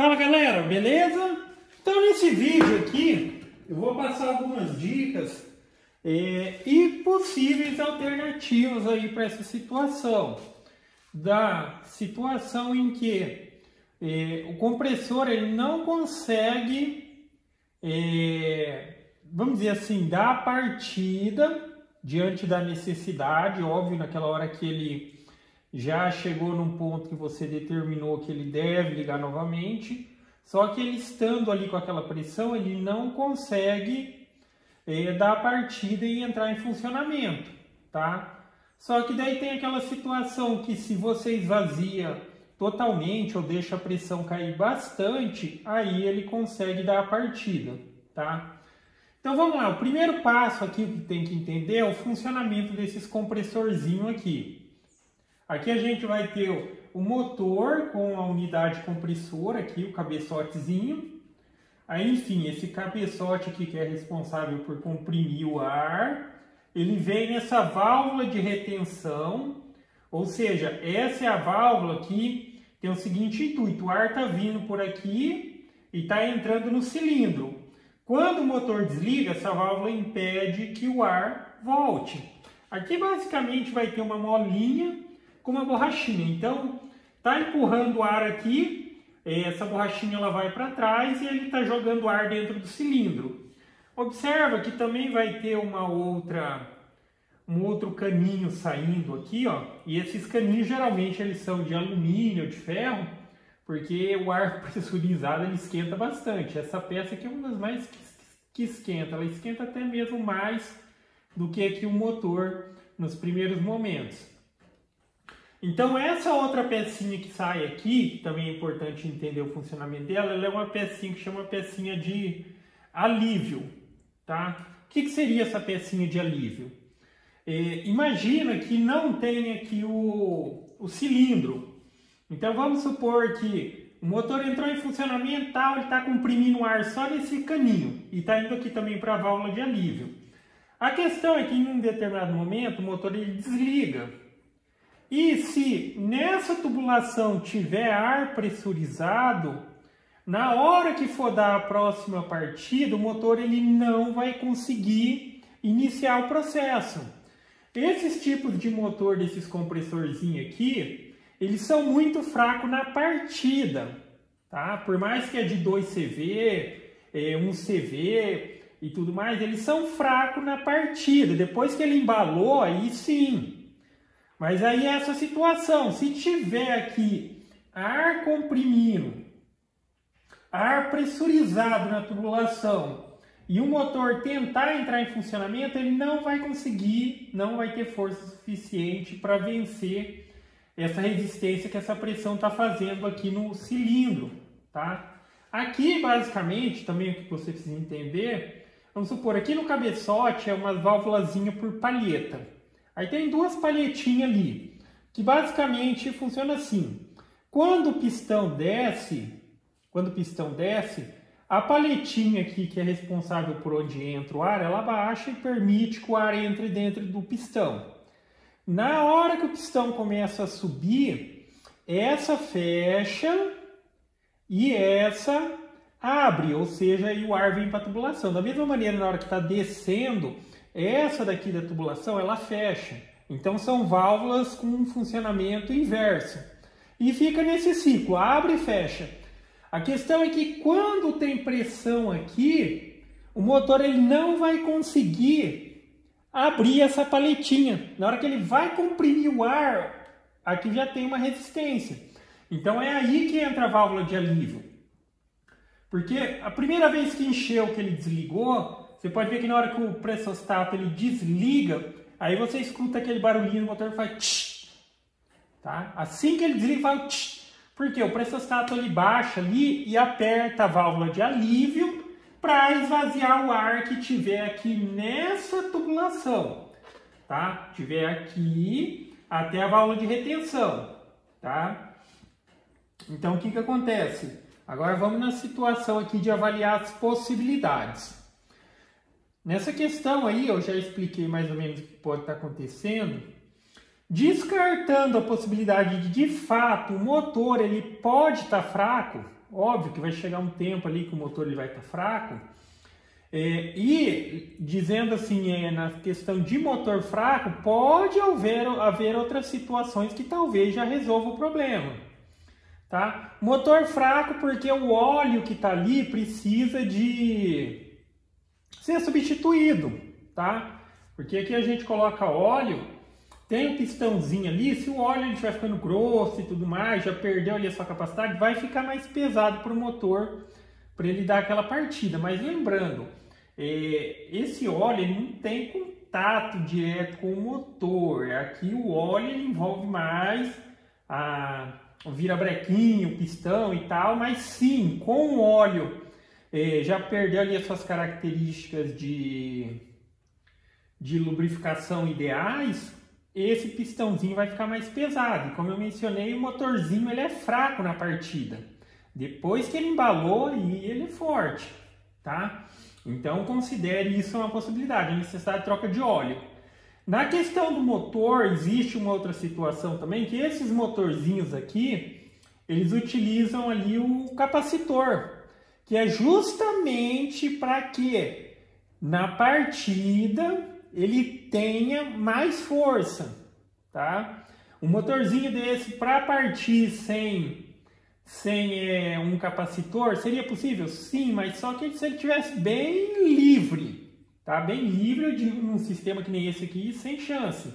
Fala galera, beleza? Então nesse vídeo aqui eu vou passar algumas dicas e possíveis alternativas aí para essa situação. Da situação em que o compressor ele não consegue, vamos dizer assim, dar a partida diante da necessidade, óbvio, naquela hora que ele já chegou num ponto que você determinou que ele deve ligar novamente, só que ele estando ali com aquela pressão, ele não consegue dar a partida e entrar em funcionamento, tá? Só que daí tem aquela situação que se você esvazia totalmente ou deixa a pressão cair bastante, aí ele consegue dar a partida, tá? Então vamos lá, o primeiro passo aqui que tem que entender é o funcionamento desses compressorzinhos aqui. Aqui a gente vai ter o motor com a unidade compressora aqui, o cabeçotezinho. Aí, enfim, esse cabeçote aqui que é responsável por comprimir o ar, ele vem nessa válvula de retenção, ou seja, essa é a válvula que tem o seguinte intuito, o ar está vindo por aqui e está entrando no cilindro. Quando o motor desliga, essa válvula impede que o ar volte. Aqui basicamente vai ter uma molinha com uma borrachinha, então está empurrando o ar aqui, essa borrachinha ela vai para trás e ele está jogando ar dentro do cilindro. Observa que também vai ter um outro caninho saindo aqui, ó, e esses caninhos geralmente eles são de alumínio, de ferro, porque o ar pressurizado ele esquenta bastante. Essa peça aqui é uma das mais que esquenta, ela esquenta até mesmo mais do que aqui o motor nos primeiros momentos. Então essa outra pecinha que sai aqui, que também é importante entender o funcionamento dela, ela é uma pecinha que chama pecinha de alívio, tá? O que seria essa pecinha de alívio? Imagina que não tem aqui o cilindro. Então vamos supor que o motor entrou em funcionamento, tal, ele está comprimindo o ar só nesse caninho e está indo aqui também para a válvula de alívio. A questão é que em um determinado momento o motor ele desliga. E se nessa tubulação tiver ar pressurizado, na hora que for dar a próxima partida, o motor ele não vai conseguir iniciar o processo. Esses tipos de motor desses compressorzinhos aqui, eles são muito fracos na partida, tá? Por mais que é de 2 CV, 1 CV e tudo mais, eles são fracos na partida. Depois que ele embalou, aí sim. Mas aí é essa situação, se tiver aqui ar comprimindo, ar pressurizado na tubulação e o motor tentar entrar em funcionamento, ele não vai conseguir, não vai ter força suficiente para vencer essa resistência que essa pressão está fazendo aqui no cilindro, tá? Aqui basicamente, também o que você precisa entender, vamos supor, aqui no cabeçote é uma válvulazinha por palheta. Aí tem duas palhetinhas ali, que basicamente funciona assim. Quando o pistão desce, a palhetinha aqui, que é responsável por onde entra o ar, ela baixa e permite que o ar entre dentro do pistão. Na hora que o pistão começa a subir, essa fecha e essa abre, ou seja, aí o ar vem para a tubulação. Da mesma maneira, na hora que está descendo, essa daqui da tubulação, ela fecha. Então, são válvulas com um funcionamento inverso. E fica nesse ciclo, abre e fecha. A questão é que quando tem pressão aqui, o motor ele não vai conseguir abrir essa paletinha. Na hora que ele vai comprimir o ar, aqui já tem uma resistência. Então, é aí que entra a válvula de alívio. Porque a primeira vez que encheu, que ele desligou, você pode ver que na hora que o pressostato ele desliga, aí você escuta aquele barulhinho do motor que faz tch, tá? Assim que ele desliga, faz tch, porque o pressostato ele baixa ali e aperta a válvula de alívio para esvaziar o ar que tiver aqui nessa tubulação, tá? Tiver aqui até a válvula de retenção, tá? Então o que acontece? Agora vamos na situação aqui de avaliar as possibilidades. Nessa questão aí, eu já expliquei mais ou menos o que pode estar acontecendo. Descartando a possibilidade de fato, o motor ele pode estar fraco, óbvio que vai chegar um tempo ali que o motor ele vai estar fraco. E dizendo assim, na questão de motor fraco, pode haver outras situações que talvez já resolva o problema. Tá? Motor fraco porque o óleo que está ali precisa de ser substituído, tá? Porque aqui a gente coloca óleo, tem um pistãozinho ali, se o óleo estiver ficando grosso e tudo mais, já perdeu ali a sua capacidade, vai ficar mais pesado para o motor, para ele dar aquela partida. Mas lembrando, esse óleo ele não tem contato direto com o motor. Aqui o óleo ele envolve mais o virabrequinho, o pistão e tal, mas sim, com o óleo já perdeu ali as suas características de lubrificação ideais, esse pistãozinho vai ficar mais pesado. E como eu mencionei, o motorzinho ele é fraco na partida. Depois que ele embalou, aí ele é forte, tá? Então considere isso uma possibilidade, a necessidade de troca de óleo. Na questão do motor, existe uma outra situação também, que esses motorzinhos aqui, eles utilizam ali o capacitor, que é justamente para que na partida ele tenha mais força, tá? Um motorzinho desse para partir sem um capacitor, seria possível? Sim, mas só que se ele tivesse bem livre, tá? Bem livre, eu digo, num sistema que nem esse aqui, sem chance.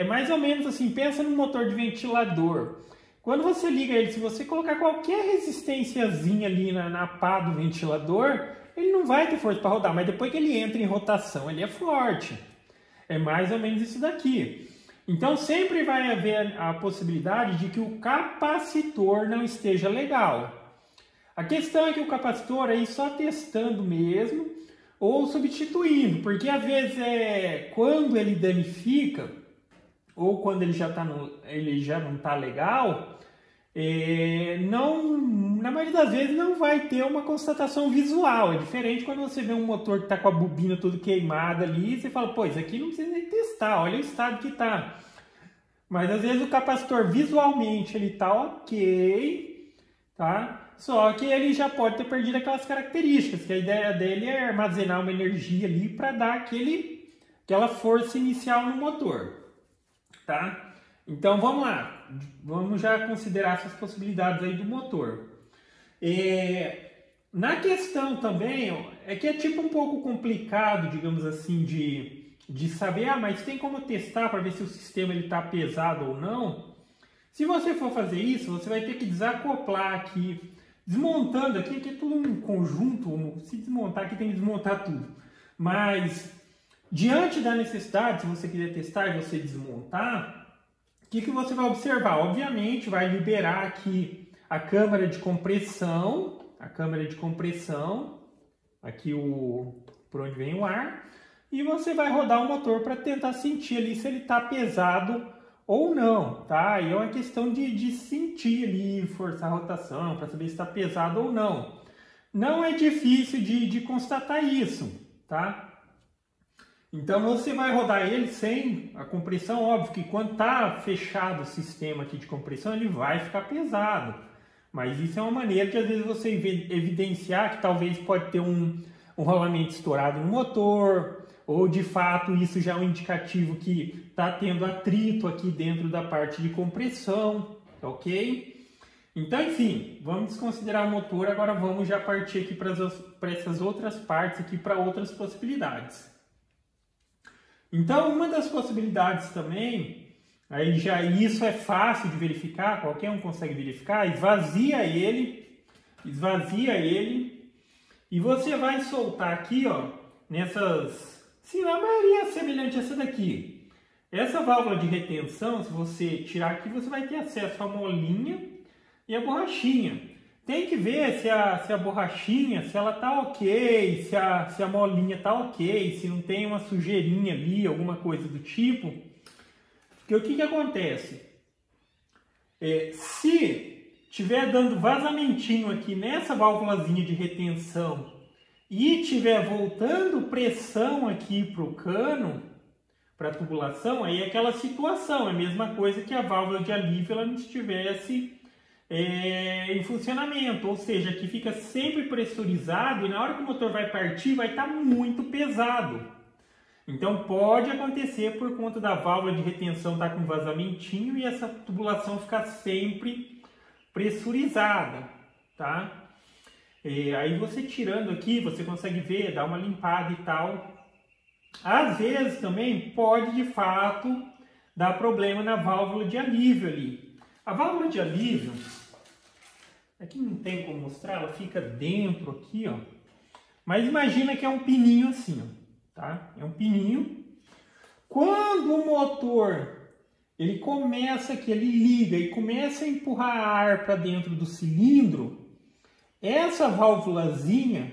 Mais ou menos assim, pensa num motor de ventilador. Quando você liga ele, se você colocar qualquer resistênciazinha ali na pá do ventilador, ele não vai ter força para rodar, mas depois que ele entra em rotação, ele é forte. É mais ou menos isso daqui. Então sempre vai haver a possibilidade de que o capacitor não esteja legal. A questão é que o capacitor aí só testando mesmo ou substituindo, porque às vezes quando ele danifica ou quando ele já não está legal, na maioria das vezes não vai ter uma constatação visual. É diferente quando você vê um motor que está com a bobina toda queimada ali, e você fala, pô, isso aqui não precisa nem testar, olha o estado que está. Mas às vezes o capacitor visualmente ele está ok, tá? Só que ele já pode ter perdido aquelas características, que a ideia dele é armazenar uma energia ali para dar aquela força inicial no motor, tá? Então vamos lá, vamos já considerar essas possibilidades aí do motor. Na questão também, é que é tipo um pouco complicado, digamos assim, de saber, mas tem como testar para ver se o sistema está pesado ou não? Se você for fazer isso, você vai ter que desacoplar aqui, desmontando aqui é tudo um conjunto, se desmontar aqui tem que desmontar tudo. Mas, diante da necessidade, se você quiser testar e você desmontar, o que você vai observar? Obviamente vai liberar aqui a câmara de compressão, aqui por onde vem o ar, e você vai rodar o motor para tentar sentir ali se ele está pesado ou não, tá? E é uma questão de sentir ali, forçar a rotação para saber se está pesado ou não. Não é difícil de constatar isso, tá? Então você vai rodar ele sem a compressão, óbvio que quando está fechado o sistema aqui de compressão, ele vai ficar pesado. Mas isso é uma maneira de às vezes você evidenciar que talvez pode ter um rolamento estourado no motor, ou de fato isso já é um indicativo que está tendo atrito aqui dentro da parte de compressão, ok? Então, enfim, vamos desconsiderar o motor, agora vamos já partir aqui para essas outras partes aqui, para outras possibilidades. Então, uma das possibilidades também, aí já isso é fácil de verificar, qualquer um consegue verificar, esvazia ele, e você vai soltar aqui, ó, nessas, sim, a maioria é semelhante a essa daqui. Essa válvula de retenção, se você tirar aqui, você vai ter acesso à molinha e à borrachinha. Tem que ver se a borrachinha, se ela tá ok, se a molinha tá ok, se não tem uma sujeirinha ali, alguma coisa do tipo. Porque o que acontece? Se tiver dando vazamentinho aqui nessa válvulazinha de retenção e tiver voltando pressão aqui para o cano, para a tubulação, aí é aquela situação, é a mesma coisa que a válvula de alívio ela não estivesse em funcionamento, ou seja, que fica sempre pressurizado e na hora que o motor vai partir vai estar muito pesado. Então pode acontecer por conta da válvula de retenção estar com vazamentinho e essa tubulação ficar sempre pressurizada, tá? Aí você tirando aqui, você consegue ver, dar uma limpada e tal. Às vezes também pode de fato dar problema na válvula de alívio ali. A válvula de alívio, aqui não tem como mostrar, ela fica dentro aqui, ó. Mas imagina que é um pininho assim, ó. Tá? É um pininho. Quando o motor ele começa aqui, ele liga e começa a empurrar ar para dentro do cilindro, essa válvulazinha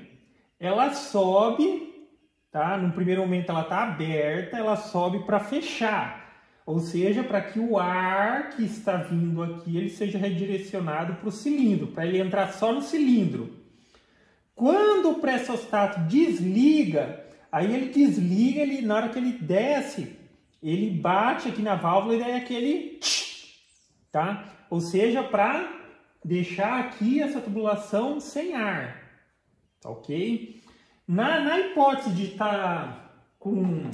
ela sobe, tá? No primeiro momento ela está aberta, ela sobe para fechar, ou seja, para que o ar que está vindo aqui ele seja redirecionado para o cilindro, para ele entrar só no cilindro. Quando o pressostato desliga, aí ele desliga, na hora que ele desce, ele bate aqui na válvula e daí aquele tch, tá? Ou seja, para deixar aqui essa tubulação sem ar, tá ok? Na hipótese de estar com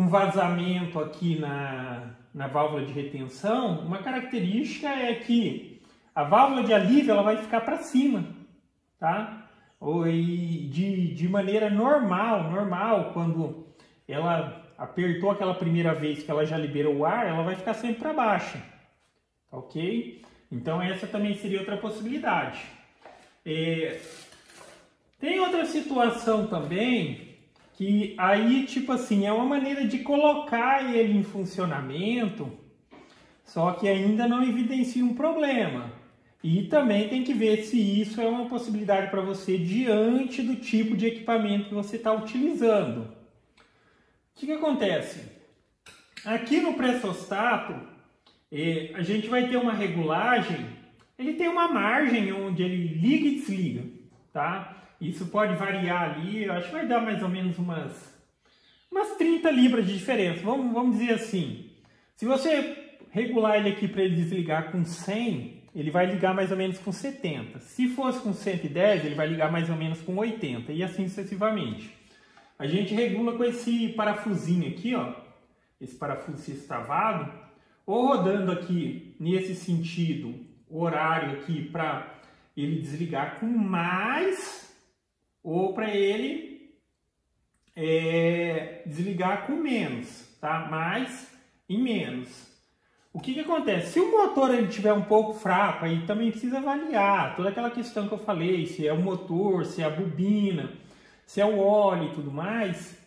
vazamento aqui na válvula de retenção, uma característica é que a válvula de alívio ela vai ficar para cima, tá? De maneira normal, quando ela apertou aquela primeira vez que ela já liberou o ar, ela vai ficar sempre para baixo, ok? Então essa também seria outra possibilidade. Tem outra situação também, que aí tipo assim, é uma maneira de colocar ele em funcionamento, só que ainda não evidencia um problema. E também tem que ver se isso é uma possibilidade para você diante do tipo de equipamento que você está utilizando. O que acontece? Aqui no pressostato, a gente vai ter uma regulagem, ele tem uma margem onde ele liga e desliga, tá? Isso pode variar ali, eu acho que vai dar mais ou menos umas 30 libras de diferença, vamos dizer assim. Se você regular ele aqui para ele desligar com 100, ele vai ligar mais ou menos com 70. Se fosse com 110, ele vai ligar mais ou menos com 80 e assim sucessivamente. A gente regula com esse parafusinho aqui, ó, esse parafuso sextavado, ou rodando aqui nesse sentido horário aqui para ele desligar com mais, ou para ele desligar com menos, tá? Mais e menos. O que acontece? Se o motor ele tiver um pouco fraco, aí também precisa avaliar toda aquela questão que eu falei, se é o motor, se é a bobina, se é o óleo e tudo mais.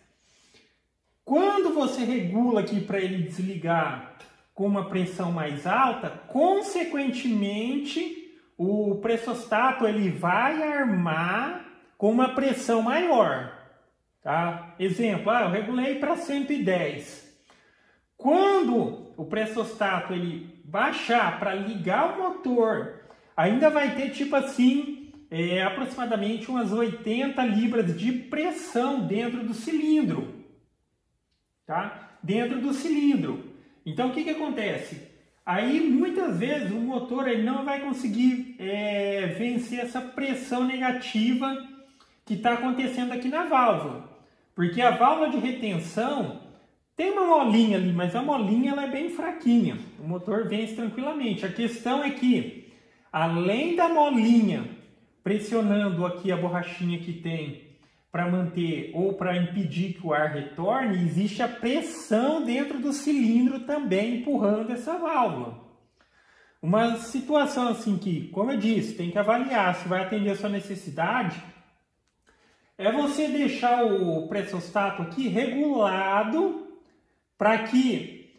Quando você regula aqui para ele desligar com uma pressão mais alta, consequentemente o pressostato ele vai armar com uma pressão maior, tá? Exemplo, eu regulei para 110. Quando o pressostato ele baixar para ligar o motor, ainda vai ter tipo assim, aproximadamente umas 80 libras de pressão dentro do cilindro, tá? Dentro do cilindro. Então o que acontece? Aí muitas vezes o motor ele não vai conseguir vencer essa pressão negativa que está acontecendo aqui na válvula, porque a válvula de retenção tem uma molinha ali, mas a molinha ela é bem fraquinha. O motor vence tranquilamente. A questão é que, além da molinha pressionando aqui a borrachinha que tem para manter ou para impedir que o ar retorne, existe a pressão dentro do cilindro também empurrando essa válvula. Uma situação assim que, como eu disse, tem que avaliar se vai atender a sua necessidade, é você deixar o pressostato aqui regulado para que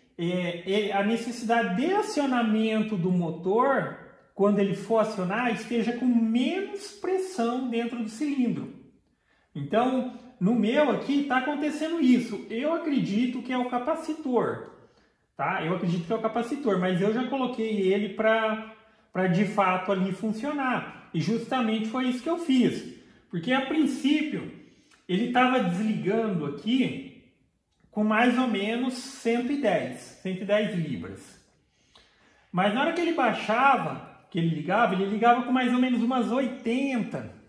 a necessidade de acionamento do motor, quando ele for acionar, esteja com menos pressão dentro do cilindro. Então, no meu aqui está acontecendo isso. Eu acredito que é o capacitor, tá? Eu acredito que é o capacitor, mas eu já coloquei ele para de fato ali funcionar. E justamente foi isso que eu fiz. Porque a princípio ele estava desligando aqui com mais ou menos 110 libras. Mas na hora que ele baixava, que ele ligava com mais ou menos umas 80.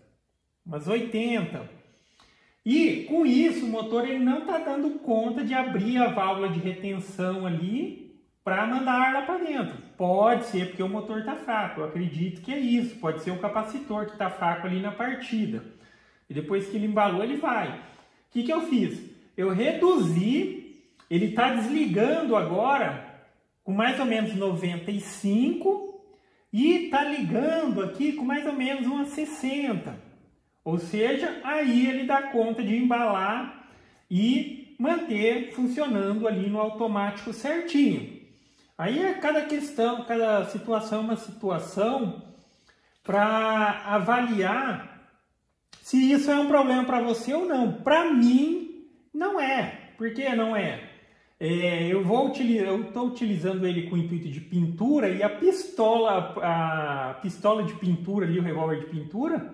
E com isso o motor ele não está dando conta de abrir a válvula de retenção ali para mandar ar lá para dentro. Pode ser porque o motor está fraco, eu acredito que é isso. Pode ser o capacitor que está fraco ali na partida. E depois que ele embalou, ele vai. O que eu fiz? Eu reduzi, ele está desligando agora com mais ou menos 95 e está ligando aqui com mais ou menos umas 60. Ou seja, aí ele dá conta de embalar e manter funcionando ali no automático certinho. Aí é cada situação é uma situação para avaliar se isso é um problema para você ou não. Para mim, não é. Por que não é? Eu estou utilizando ele com o intuito de pintura e a pistola de pintura ali, o revólver de pintura,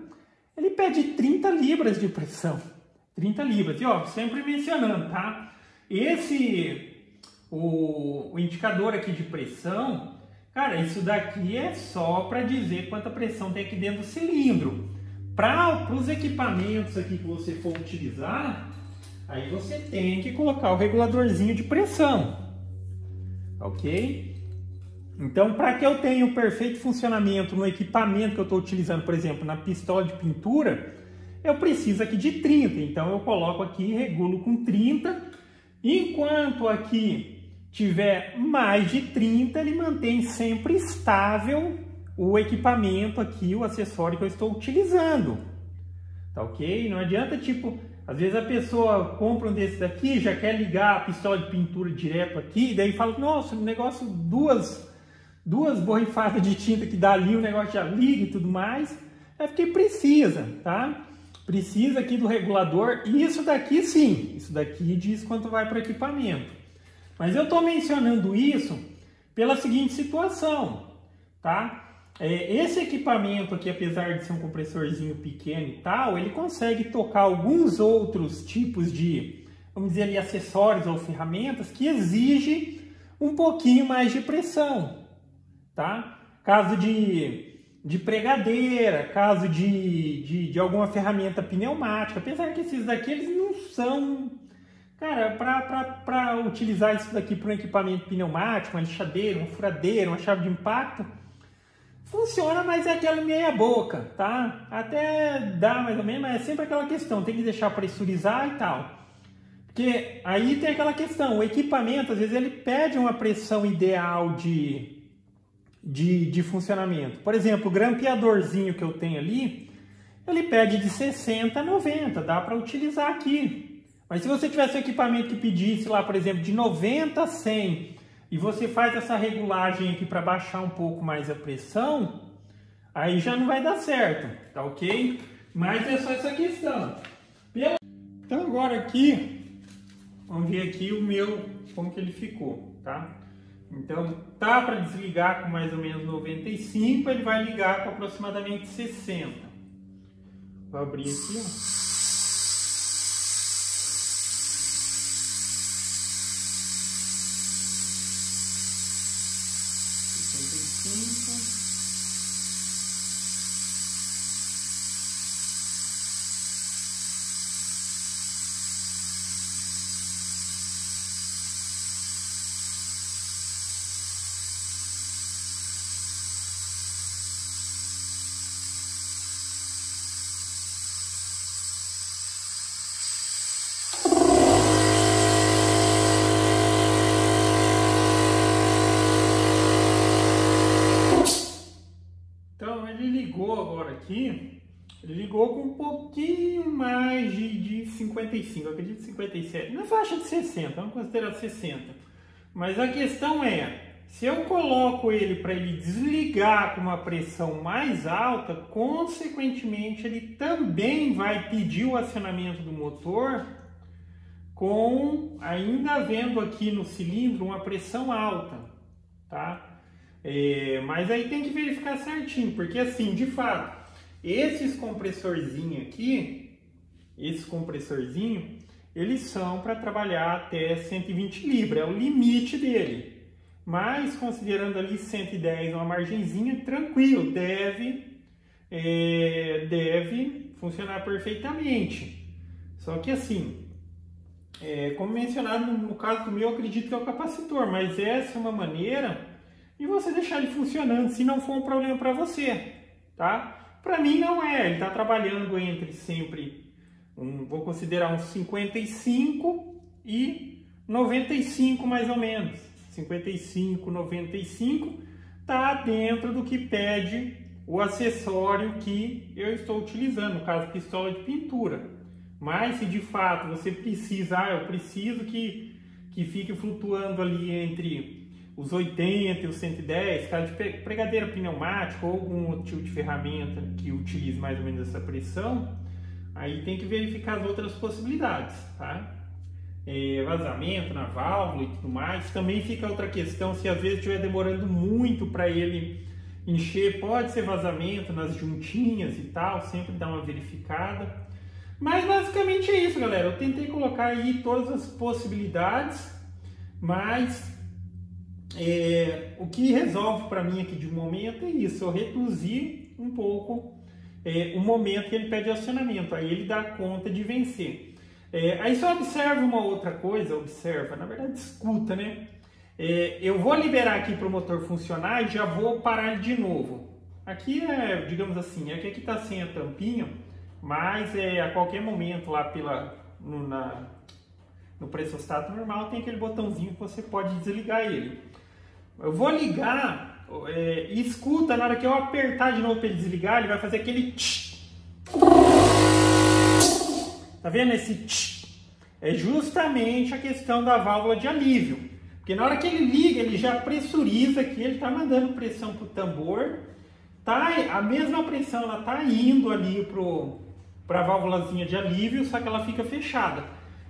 ele pede 30 libras de pressão. 30 libras. E ó, sempre mencionando, tá? O indicador aqui de pressão, cara, isso daqui é só para dizer quanta pressão tem aqui dentro do cilindro. Para os equipamentos aqui que você for utilizar, aí você tem que colocar o reguladorzinho de pressão, ok? Então, para que eu tenha o perfeito funcionamento no equipamento que eu estou utilizando, por exemplo, na pistola de pintura, eu preciso aqui de 30. Então, eu coloco aqui e regulo com 30. Enquanto aqui tiver mais de 30, ele mantém sempre estável o equipamento aqui, o acessório que eu estou utilizando. Tá ok? Não adianta, tipo, às vezes a pessoa compra um desses daqui, já quer ligar a pistola de pintura direto aqui, daí fala, nossa, o negócio, duas borrifadas de tinta que dá ali, o negócio já liga e tudo mais. É porque precisa, tá? Precisa aqui do regulador. E isso daqui sim, isso daqui diz quanto vai para o equipamento. Mas eu estou mencionando isso pela seguinte situação, tá? Esse equipamento aqui, apesar de ser um compressorzinho pequeno e tal, ele consegue tocar alguns outros tipos de, vamos dizer ali, acessórios ou ferramentas que exigem um pouquinho mais de pressão, tá? Caso de pregadeira, caso de alguma ferramenta pneumática, apesar que esses daqui eles não são, cara, para utilizar isso daqui para um equipamento pneumático, uma lixadeira, uma furadeira, uma chave de impacto, funciona, mas é aquela meia boca, tá? Até dá mais ou menos, mas é sempre aquela questão, tem que deixar pressurizar e tal. Porque aí tem aquela questão, o equipamento, às vezes, ele pede uma pressão ideal de funcionamento. Por exemplo, o grampeadorzinho que eu tenho ali, ele pede de 60 a 90, dá para utilizar aqui. Mas se você tivesse um equipamento que pedisse lá, por exemplo, de 90 a 100, e você faz essa regulagem aqui para baixar um pouco mais a pressão, aí já não vai dar certo, tá ok? Mas é só essa questão. Então agora aqui, vamos ver aqui o meu, como que ele ficou, tá? Então tá para desligar com mais ou menos 95, ele vai ligar com aproximadamente 60. Vou abrir aqui, ó. Agora aqui, ele ligou com um pouquinho mais de 55, eu acredito 57, na faixa de 60, vamos considerar 60. Mas a questão é, se eu coloco ele para ele desligar com uma pressão mais alta, consequentemente ele também vai pedir o acionamento do motor com ainda havendo aqui no cilindro uma pressão alta, tá? Mas aí tem que verificar certinho, porque assim, de fato, esses compressorzinhos aqui, eles são para trabalhar até 120 libras, é o limite dele. mas considerando ali 110 uma margenzinha, tranquilo, deve funcionar perfeitamente. Só que assim, como mencionado no caso do meu, eu acredito que é o capacitor, mas essa é uma maneira de você deixar ele funcionando, se não for um problema para você, tá? Para mim não é, ele está trabalhando entre sempre, vou considerar uns 55 e 95 mais ou menos. 55, 95 está dentro do que pede o acessório que eu estou utilizando, no caso pistola de pintura. Mas se de fato você precisa, eu preciso que fique flutuando ali entre os 80 e os 110, caso de pregadeira pneumática ou algum outro tipo de ferramenta que utilize mais ou menos essa pressão, aí tem que verificar as outras possibilidades, tá? Vazamento na válvula e tudo mais. Também fica outra questão, se às vezes estiver demorando muito para ele encher, pode ser vazamento nas juntinhas e tal, sempre dá uma verificada. Mas basicamente é isso, galera. Eu tentei colocar aí todas as possibilidades, mas o que resolve para mim aqui de momento é isso, eu reduzir um pouco o momento que ele pede acionamento, aí ele dá conta de vencer. Aí só observa uma outra coisa, na verdade escuta, né? Eu vou liberar aqui para o motor funcionar e já vou parar ele de novo. Aqui digamos assim, aqui está sem a tampinha, mas a qualquer momento lá no pressostato normal tem aquele botãozinho que você pode desligar ele. Eu vou ligar e escuta, na hora que eu apertar de novo para ele desligar, ele vai fazer aquele tch. Tá vendo esse tch? É justamente a questão da válvula de alívio. Porque na hora que ele liga, ele já pressuriza aqui, ele está mandando pressão para o tambor. A mesma pressão ela está indo ali para a válvulazinha de alívio, só que ela fica fechada.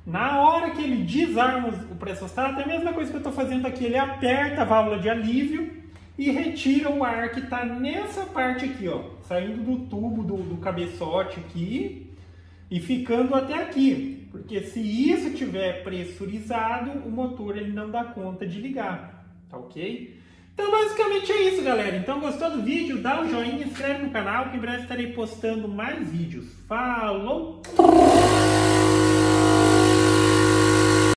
Na hora que ele desarma o pressostato, é a mesma coisa que eu estou fazendo aqui. Ele aperta a válvula de alívio e retira o ar que está nessa parte aqui, ó, saindo do tubo do cabeçote aqui e ficando até aqui. Porque se isso estiver pressurizado, o motor ele não dá conta de ligar, tá ok? Então basicamente é isso, galera. Então gostou do vídeo? Dá um joinha, inscreve no canal que em breve estarei postando mais vídeos. Falou!